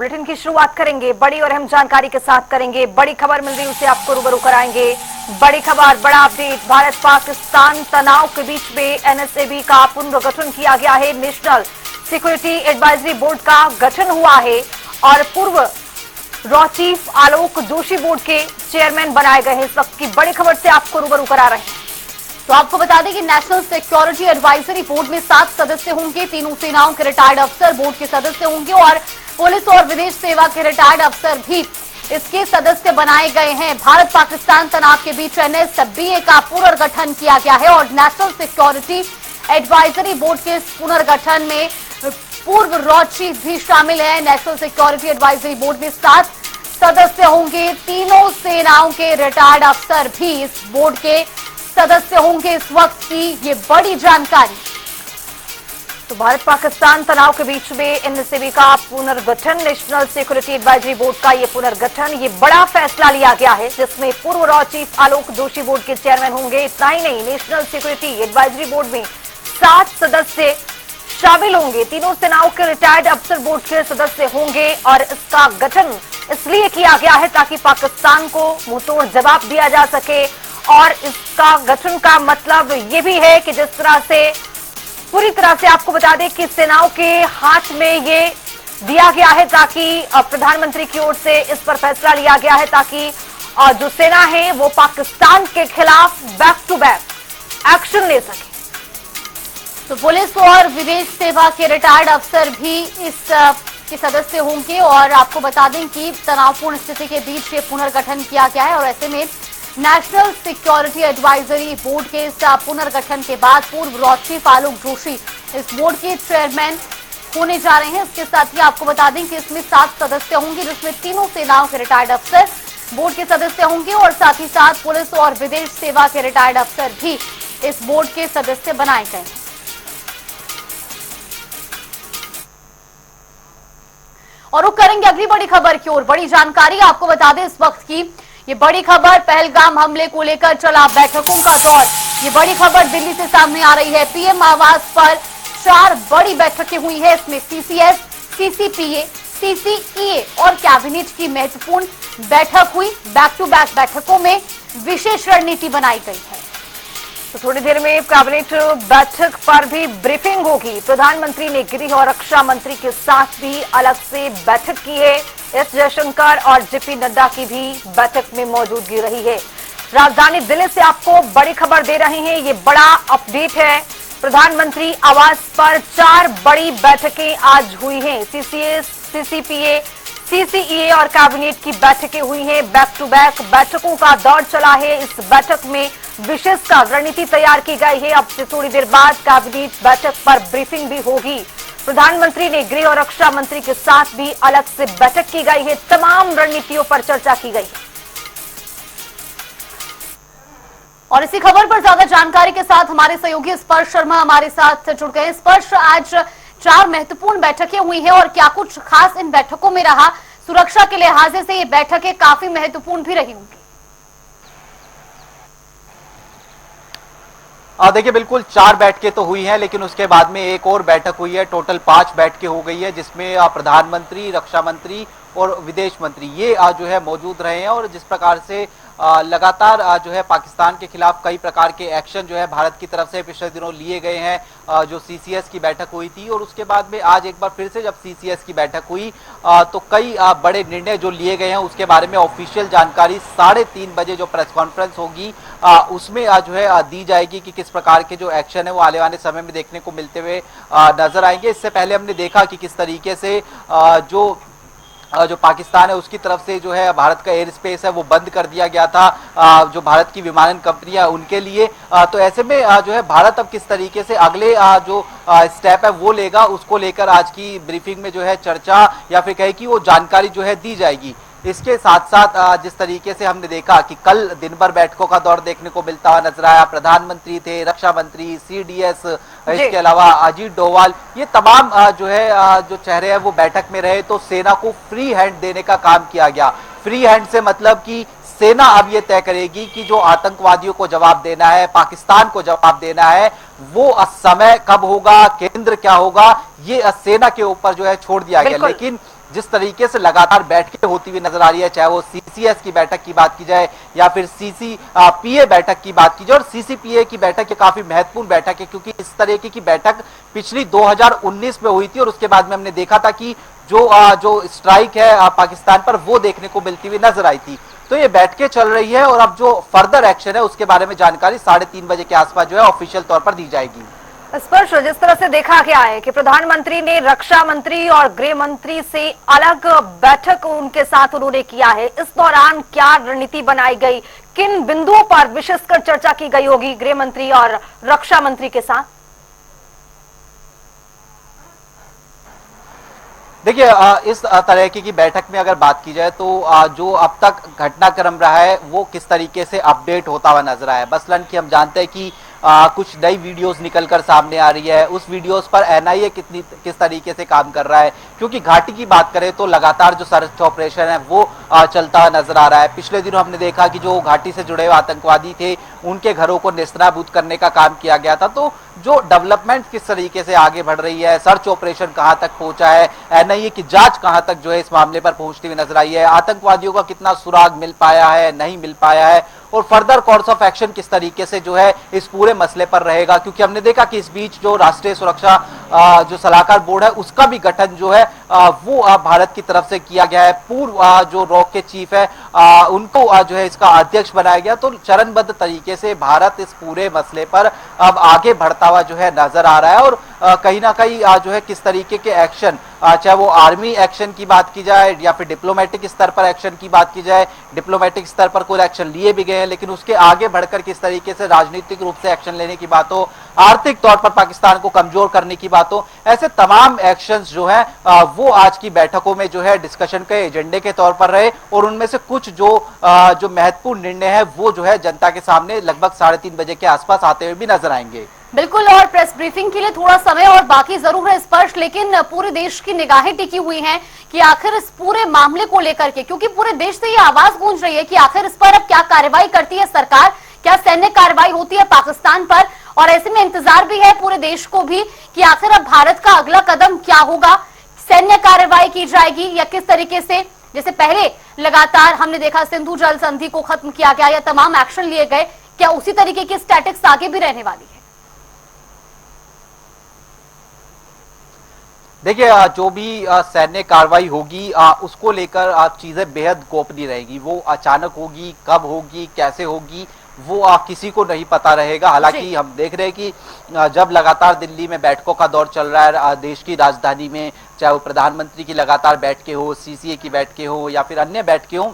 Bulletin की शुरुआत करेंगे बड़ी और अहम जानकारी के साथ करेंगे। बड़ी खबर मिल रही है उसे आपको रूबरू कराएंगे। बड़ी खबर, बड़ा अपडेट। भारत पाकिस्तान तनाव के बीच में एनएसएबी का पुनर्गठन किया गया है। नेशनल सिक्योरिटी एडवाइजरी बोर्ड का गठन हुआ है और पूर्व रॉ चीफ आलोक जोशी बोर्ड के चेयरमैन बनाए गए हैं। इस वक्त की बड़ी खबर से आपको रूबरू करा रहे हैं। तो आपको बता दें कि नेशनल सिक्योरिटी एडवाइजरी बोर्ड में 7 सदस्य होंगे। तीनों सेनाओं के रिटायर्ड अफसर बोर्ड के सदस्य होंगे और पुलिस और विदेश सेवा के रिटायर्ड अफसर भी इसके सदस्य बनाए गए हैं। भारत पाकिस्तान तनाव के बीच एनएसबीए का पुनर्गठन किया गया है और नेशनल सिक्योरिटी एडवाइजरी बोर्ड के इस पुनर्गठन में पूर्व रॉ चीफ भी शामिल है। नेशनल सिक्योरिटी एडवाइजरी बोर्ड में 7 सदस्य होंगे। तीनों सेनाओं के रिटायर्ड अफसर भी इस बोर्ड के सदस्य होंगे। इस वक्त की ये बड़ी जानकारी। तो भारत पाकिस्तान तनाव के बीच में एनएसएबी का पुनर्गठन, नेशनल सिक्योरिटी एडवाइजरी बोर्ड का ये पुनर्गठन, ये बड़ा फैसला लिया गया है जिसमें पूर्व रॉ चीफ आलोक जोशी बोर्ड के चेयरमैन होंगे। इतना ही नहीं, नेशनल सिक्योरिटी एडवाइजरी बोर्ड में 7 सदस्य शामिल होंगे। तीनों सेनाओं के रिटायर्ड अफसर बोर्ड के सदस्य होंगे और इसका गठन इसलिए किया गया है ताकि पाकिस्तान को मुंहतोड़ जवाब दिया जा सके। और इसका गठन का मतलब ये भी है कि जिस तरह से पूरी तरह से आपको बता दें कि सेनाओं के हाथ में ये दिया गया है ताकि प्रधानमंत्री की ओर से इस पर फैसला लिया गया है ताकि जो सेना है वो पाकिस्तान के खिलाफ बैक टू बैक एक्शन ले सके। तो पुलिस और विदेश सेवा के रिटायर्ड अफसर भी इस के सदस्य होंगे और आपको बता दें कि तनावपूर्ण स्थिति के बीच ये पुनर्गठन किया गया है और ऐसे में नेशनल सिक्योरिटी एडवाइजरी बोर्ड के इस पुनर्गठन के बाद पूर्व रॉ चीफ आलोक जोशी इस बोर्ड के चेयरमैन होने जा रहे हैं। इसके साथ ही आपको बता दें कि इसमें 7 सदस्य होंगे जिसमें तीनों सेनाओं के रिटायर्ड अफसर बोर्ड के सदस्य होंगे और साथ ही साथ पुलिस और विदेश सेवा के रिटायर्ड अफसर भी इस बोर्ड के सदस्य बनाए गए हैं। और रुक करेंगे अगली बड़ी खबर की ओर। बड़ी जानकारी आपको बता दें इस वक्त की ये बड़ी खबर, पहलगाम हमले को लेकर चला बैठकों का दौर। ये बड़ी खबर दिल्ली से सामने आ रही है। पीएम आवास पर 4 बड़ी बैठकें हुई है। इसमें सीसीएस, सीसीपीए, सीसीईए और कैबिनेट की महत्वपूर्ण बैठक हुई। बैक टू बैक बैठकों में विशेष रणनीति बनाई गई है। तो थोड़ी देर में कैबिनेट बैठक पर भी ब्रीफिंग होगी। प्रधानमंत्री ने गृह और रक्षा मंत्री के साथ भी अलग से बैठक की है। एस जयशंकर और जेपी नड्डा की भी बैठक में मौजूदगी रही है। राजधानी दिल्ली से आपको बड़ी खबर दे रहे हैं, ये बड़ा अपडेट है। प्रधानमंत्री आवास पर 4 बड़ी बैठकें आज हुई हैं। सीसीएस, सीसीपीए, सीसीईए और कैबिनेट की बैठकें हुई हैं। बैक टू बैक बैठकों का दौर चला है। इस बैठक में विशेष रणनीति तैयार की गई है। अब से थोड़ी देर बाद कैबिनेट बैठक पर ब्रीफिंग भी होगी। प्रधानमंत्री ने गृह और रक्षा मंत्री के साथ भी अलग से बैठक की गई है। तमाम रणनीतियों पर चर्चा की गई है। और इसी खबर पर ज्यादा जानकारी के साथ हमारे सहयोगी स्पर्श शर्मा हमारे साथ जुड़ गए। स्पर्श, आज 4 महत्वपूर्ण बैठकें हुई हैं और क्या कुछ खास इन बैठकों में रहा? सुरक्षा के लिहाज से ये बैठकें काफी महत्वपूर्ण भी रही होंगी। देखिए, बिल्कुल 4 बैठकें तो हुई हैं, लेकिन उसके बाद में एक और बैठक हुई है। टोटल 5 बैठकें हो गई है जिसमें प्रधानमंत्री, रक्षा मंत्री और विदेश मंत्री ये जो है मौजूद रहे हैं। और जिस प्रकार से लगातार जो है पाकिस्तान के खिलाफ कई प्रकार के एक्शन जो है भारत की तरफ से पिछले दिनों लिए गए हैं। जो सीसीएस की बैठक हुई थी और उसके बाद में आज एक बार फिर से जब सीसीएस की बैठक हुई तो कई बड़े निर्णय जो लिए गए हैं उसके बारे में ऑफिशियल जानकारी 3:30 बजे जो प्रेस कॉन्फ्रेंस होगी उसमें जो है दी जाएगी कि किस प्रकार के जो एक्शन है वो आने वाले समय में देखने को मिलते हुए नजर आएंगे। इससे पहले हमने देखा कि किस तरीके से जो पाकिस्तान है उसकी तरफ से जो है भारत का एयर स्पेस है वो बंद कर दिया गया था जो भारत की विमानन कंपनियां उनके लिए। तो ऐसे में जो है भारत अब किस तरीके से अगले जो स्टेप है वो लेगा, उसको लेकर आज की ब्रीफिंग में जो है चर्चा या फिर कहे कि वो जानकारी जो है दी जाएगी। इसके साथ साथ जिस तरीके से हमने देखा कि कल दिन भर बैठकों का दौर देखने को मिलता हुआ नजर आया। प्रधानमंत्री थे, रक्षा मंत्री, सीडीएस, इसके अलावा अजीत डोवाल, ये तमाम जो है जो चेहरे हैं वो बैठक में रहे। तो सेना को फ्री हैंड देने का काम किया गया। फ्री हैंड से मतलब कि सेना अब ये तय करेगी कि जो आतंकवादियों को जवाब देना है, पाकिस्तान को जवाब देना है, वो समय कब होगा, केंद्र क्या होगा, ये सेना के ऊपर जो है छोड़ दिया गया। लेकिन जिस तरीके से लगातार बैठकें होती हुई नजर आ रही है, चाहे वो सीसीएस की बैठक की बात की जाए या फिर सीसीपीए बैठक की बात की जाए, और सीसीपीए की बैठक ये काफी महत्वपूर्ण बैठक है क्योंकि इस तरीके की बैठक पिछली 2019 में हुई थी और उसके बाद में हमने देखा था कि जो स्ट्राइक है पाकिस्तान पर वो देखने को मिलती हुई नजर आई थी। तो ये बैठकें चल रही है और अब जो फर्दर एक्शन है उसके बारे में जानकारी 3:30 बजे के आसपास जो है ऑफिशियल तौर पर दी जाएगी। स्पर्श, जिस तरह से देखा गया है कि प्रधानमंत्री ने रक्षा मंत्री और गृह मंत्री से अलग बैठक उनके साथ उन्होंने किया है, इस दौरान क्या रणनीति बनाई गई, किन बिंदुओं पर विशेषकर चर्चा की गई होगी गृह मंत्री और रक्षा मंत्री के साथ? देखिए, इस तरह की बैठक में अगर बात की जाए तो जो अब तक घटनाक्रम रहा है वो किस तरीके से अपडेट होता हुआ नजर आया है। मसलन कि हम जानते हैं कि कुछ नई वीडियोस निकलकर सामने आ रही है, उस वीडियोस पर एनआईए किस तरीके से काम कर रहा है, क्योंकि घाटी की बात करें तो लगातार जो सर्च ऑपरेशन है वो चलता नजर आ रहा है। पिछले दिनों हमने देखा कि जो घाटी से जुड़े हुए आतंकवादी थे उनके घरों को नेस्तनाबूद करने का काम किया गया था। तो जो डेवलपमेंट किस तरीके से आगे बढ़ रही है, सर्च ऑपरेशन कहां तक पहुंचा है, एनआईए की जांच कहां तक जो है इस मामले पर पहुंचती हुई नजर आई है, आतंकवादियों का कितना सुराग मिल पाया है, नहीं मिल पाया है, और फर्दर कोर्स ऑफ एक्शन किस तरीके से जो है इस पूरे मसले पर रहेगा। क्योंकि हमने देखा कि इस बीच जो राष्ट्रीय सुरक्षा जो सलाहकार बोर्ड है उसका भी गठन जो है वो भारत की तरफ से किया गया है। पूर्व जो रॉक के चीफ है उनको जो है इसका अध्यक्ष बनाया गया। तो चरणबद्ध तरीके से भारत इस पूरे मसले पर अब आगे बढ़ता हुआ जो है नजर आ रहा है और कहीं ना कहीं जो है किस तरीके के एक्शन, चाहे वो आर्मी एक्शन की बात की जाए या फिर डिप्लोमेटिक स्तर पर एक्शन की बात की जाए, डिप्लोमेटिक स्तर पर कोई एक्शन लिए भी गए हैं, लेकिन उसके आगे बढ़कर किस तरीके से राजनीतिक रूप से एक्शन लेने की बात हो, आर्थिक तौर पर पाकिस्तान को कमजोर करने की बात हो, ऐसे तमाम एक्शंस जो है वो आज की बैठकों में जो है डिस्कशन के एजेंडे के तौर पर रहे और उनमें से कुछ जो महत्वपूर्ण निर्णय है वो जो है जनता के सामने लगभग 3:30 बजे के आसपास आते हुए भी नजर आएंगे। बिल्कुल, और प्रेस ब्रीफिंग के लिए थोड़ा समय और बाकी जरूर है स्पर्श, लेकिन पूरे देश की निगाहें टिकी हुई हैं कि आखिर इस पूरे मामले को लेकर के, क्योंकि पूरे देश से ये आवाज गूंज रही है कि आखिर इस पर अब क्या कार्रवाई करती है सरकार, क्या सैन्य कार्रवाई होती है पाकिस्तान पर, और ऐसे में इंतजार भी है पूरे देश को भी कि आखिर अब भारत का अगला कदम क्या होगा, सैन्य कार्रवाई की जाएगी या किस तरीके से, जैसे पहले लगातार हमने देखा सिंधु जल संधि को खत्म किया गया या तमाम एक्शन लिए गए, क्या उसी तरीके की स्टैटिक्स आगे भी रहने वाली है? देखिए, जो भी सैन्य कार्रवाई होगी उसको लेकर चीजें बेहद गोपनीय रहेगी। वो अचानक होगी, कब होगी, कैसे होगी, वो किसी को नहीं पता रहेगा। हालांकि हम देख रहे हैं कि जब लगातार दिल्ली में बैठकों का दौर चल रहा है देश की राजधानी में, चाहे वो प्रधानमंत्री की लगातार बैठकें हो, सीसीए की बैठकें हो या फिर अन्य बैठकें हो,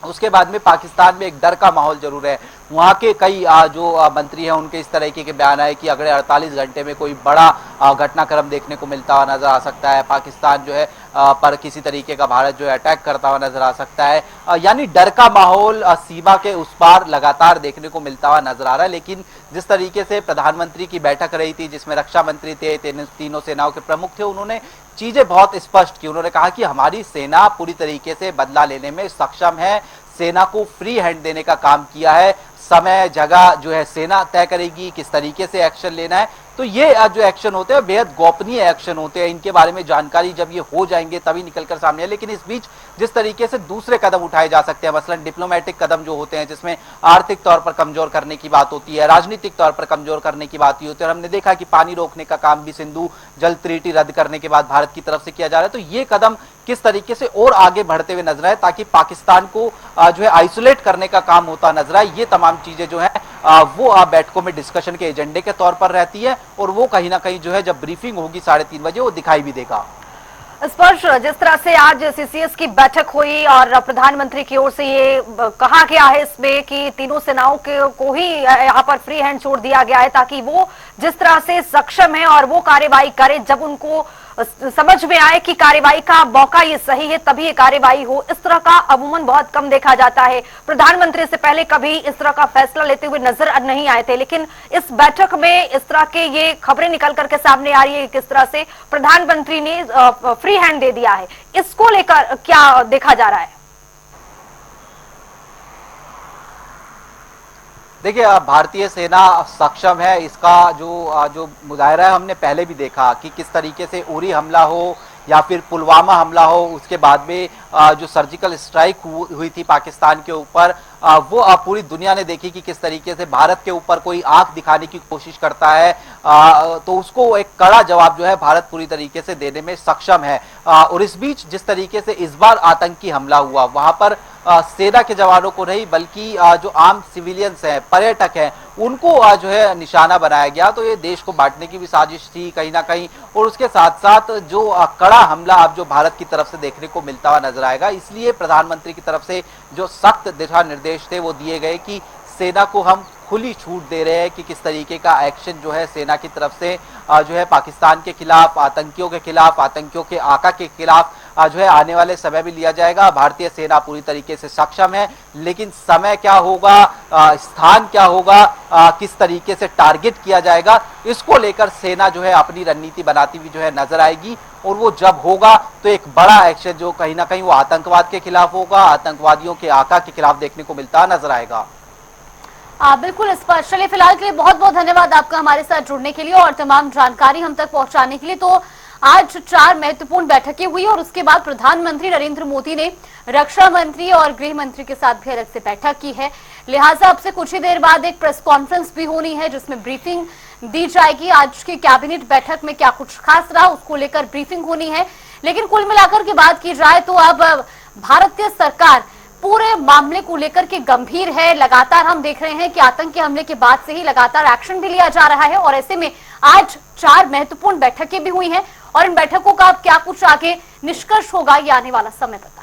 उसके बाद में पाकिस्तान में एक डर का माहौल जरूर है। वहाँ के कई जो मंत्री हैं उनके इस तरीके के बयान आए कि अगले 48 घंटे में कोई बड़ा घटनाक्रम देखने को मिलता हुआ नजर आ सकता है, पाकिस्तान जो है पर किसी तरीके का भारत जो है अटैक करता हुआ नजर आ सकता है। यानी डर का माहौल सीमा के उस पार लगातार देखने को मिलता हुआ नजर आ रहा है। लेकिन जिस तरीके से प्रधानमंत्री की बैठक रही थी जिसमें रक्षा मंत्री थे, तीनों सेनाओं के प्रमुख थे, उन्होंने चीजें बहुत स्पष्ट की। उन्होंने कहा कि हमारी सेना पूरी तरीके से बदला लेने में सक्षम है, सेना को फ्री हैंड देने का काम किया है, समय जगह जो है सेना तय करेगी किस तरीके से एक्शन लेना है। तो ये जो एक्शन होते हैं बेहद गोपनीय एक्शन होते हैं, इनके बारे में जानकारी जब ये हो जाएंगे तभी निकलकर सामने है। लेकिन इस बीच जिस तरीके से दूसरे कदम उठाए जा सकते हैं, मसलन डिप्लोमेटिक कदम जो होते हैं जिसमें आर्थिक तौर पर कमजोर करने की बात होती है, राजनीतिक तौर पर कमजोर करने की बात होती है, और हमने देखा कि पानी रोकने का काम भी सिंधु जल ट्रीटी रद्द करने के बाद भारत की तरफ से किया जा रहा है। तो ये कदम किस तरीके से और आगे बढ़ते हुए नजर आए ताकि पाकिस्तान को जो है आइसोलेट करने का काम होता नजर आए, ये तमाम चीजें जो है वो बैठकों में डिस्कशन के एजेंडे के तौर पर रहती है और वो कहीं ना कहीं जो है जब ब्रीफिंग होगी 3:30 बजे वो दिखाई भी देगा। स्पर्श, जिस तरह से आज सीसीएस की बैठक हुई और प्रधानमंत्री की ओर से ये कहा गया है इसमें कि तीनों सेनाओं को ही यहाँ पर फ्री हैंड छोड़ दिया गया है ताकि वो जिस तरह से सक्षम है और वो कार्यवाही करे, जब उनको समझ में आए कि कार्यवाही का मौका ये सही है तभी ये कार्यवाही हो। इस तरह का अमूमन बहुत कम देखा जाता है। प्रधानमंत्री से पहले कभी इस तरह का फैसला लेते हुए नजर नहीं आए थे, लेकिन इस बैठक में इस तरह के ये खबरें निकल करके सामने आ रही है किस तरह से प्रधानमंत्री ने फ्री हैंड दे दिया है। इसको लेकर क्या देखा जा रहा है? देखिए, भारतीय सेना सक्षम है, इसका जो मुजाहरा है हमने पहले भी देखा कि किस तरीके से उरी हमला हो या फिर पुलवामा हमला हो, उसके बाद में जो सर्जिकल स्ट्राइक हुई थी पाकिस्तान के ऊपर, वो पूरी दुनिया ने देखी कि किस तरीके से भारत के ऊपर कोई आंख दिखाने की कोशिश करता है, तो उसको एक कड़ा जवाब जो है भारत पूरी तरीके से देने में सक्षम है। और इस बीच जिस तरीके से इस बार आतंकी हमला हुआ, वहां पर सेना के जवानों को नहीं बल्कि जो आम सिविलियंस हैं, पर्यटक हैं, उनको जो है निशाना बनाया गया। तो ये देश को बांटने की भी साजिश थी कहीं ना कहीं, और उसके साथ साथ जो कड़ा हमला अब जो भारत की तरफ से देखने को मिलता हुआ नजर आएगा, इसलिए प्रधानमंत्री की तरफ से जो सख्त दिशा निर्देश थे वो दिए गए कि सेना को हम खुली छूट दे रहे हैं कि किस तरीके का एक्शन जो है सेना की तरफ से जो है पाकिस्तान के खिलाफ, आतंकियों के खिलाफ, आतंकियों के आका के खिलाफ जो है आने वाले समय भी लिया जाएगा। भारतीय सेना पूरी तरीके से सक्षम है, लेकिन समय क्या होगा, स्थान क्या होगा, किस तरीके से टारगेट किया जाएगा, इसको लेकर सेना जो है अपनी रणनीति बनाती हुई जो है नजर आएगी। और वो जब होगा तो एक बड़ा एक्शन जो कहीं ना कहीं वो आतंकवाद के खिलाफ होगा, आतंकवादियों के आका के खिलाफ देखने को मिलता नजर आएगा। बिल्कुल स्पष्ट। चलिए, फिलहाल के लिए बहुत बहुत धन्यवाद आपका हमारे साथ जुड़ने के लिए और तमाम जानकारी हम तक पहुंचाने के लिए। तो आज 4 महत्वपूर्ण बैठकें हुई और उसके बाद प्रधानमंत्री नरेंद्र मोदी ने रक्षा मंत्री और गृह मंत्री के साथ भी अलग से बैठक की है। लिहाजा अब से कुछ ही देर बाद एक प्रेस कॉन्फ्रेंस भी होनी है जिसमें ब्रीफिंग दी जाएगी। आज की कैबिनेट बैठक में क्या कुछ खास रहा उसको लेकर ब्रीफिंग होनी है। लेकिन कुल मिलाकर की बात की जाए तो अब भारतीय सरकार पूरे मामले को लेकर के गंभीर है। लगातार हम देख रहे हैं कि आतंकी हमले के बाद से ही लगातार एक्शन भी लिया जा रहा है और ऐसे में आज 4 महत्वपूर्ण बैठकें भी हुई हैं और इन बैठकों का अब क्या कुछ आगे निष्कर्ष होगा ये आने वाला समय तक